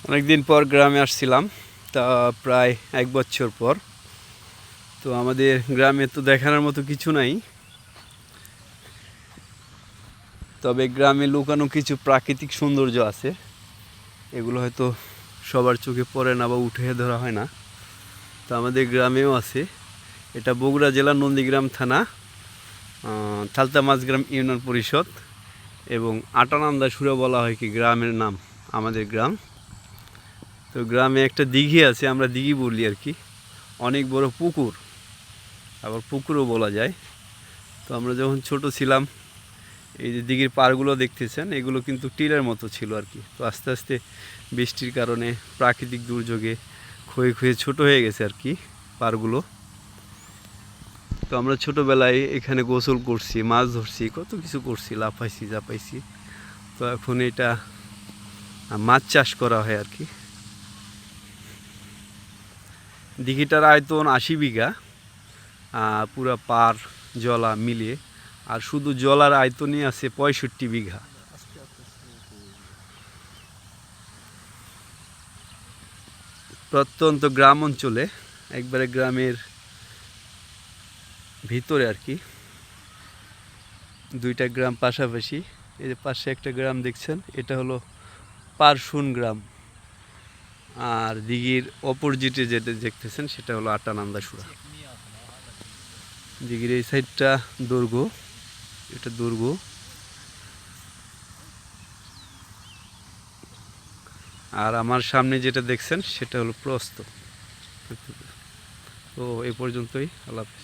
অনেকদিন পর গ্রামে আসছিলাম, তা প্রায় 1 বছর পর। তো আমাদের গ্রামে তো দেখানোর মতো কিছু নাই, তবে গ্রামে লুকানো কিছু প্রাকৃতিক সৌন্দর্য আছে। এগুলো হয়তো সবার চোখে পড়ে না বা উঠে ধরা হয় না। তো আমাদের গ্রামেও আছে। এটা বগুড়া জেলার নন্দীগ্রাম থানা, থালতা মাঝগ্রাম ইউনিয়ন পরিষদ এবং আটানান্দা সুরে বলা হয় কি গ্রামের নাম, আমাদের গ্রাম। তো গ্রামে একটা দিঘি আছে, আমরা দিঘি বলি আর কি। অনেক বড় পুকুর, আবার পুকুরও বলা যায়। তো আমরা যখন ছোট ছিলাম, এই যে দিঘির পাড়গুলো দেখতেছেন, এগুলো কিন্তু টিলের মতো ছিল আর কি। তো আস্তে আস্তে বৃষ্টির কারণে, প্রাকৃতিক দুর্যোগে ক্ষয়ে ক্ষয়ে ছোট হয়ে গেছে আর কি পাড়গুলো। তো আমরা ছোটোবেলায় এখানে গোসল করছি, মাছ ধরছি, কত কিছু করছি, লাফাইছি জাপাইছি। তো এখন এটা মাছ চাষ করা হয় আর কি। দিঘিটার আয়তন 80 বিঘা, পুরা পার জলা মিলিয়ে। আর শুধু জলার আয়তনই আছে 65 বিঘা। প্রত্যন্ত গ্রাম অঞ্চলে, একবারে গ্রামের ভিতরে আর কি। দুইটা গ্রাম পাশাপাশি। এই যে পাশে একটা গ্রাম দেখছেন, এটা হলো পারশুন গ্রাম। আর দিঘির অপোজিটে যেটা দেখতেছেন সেটা হলো আটানান্দা সুরা। দিঘির এই সাইডটা দুর্গ, এটা দুর্গ। আর আমার সামনে যেটা দেখছেন সেটা হলো প্রস্থ। তো এই পর্যন্তই, আল্লাহ হাফেজ।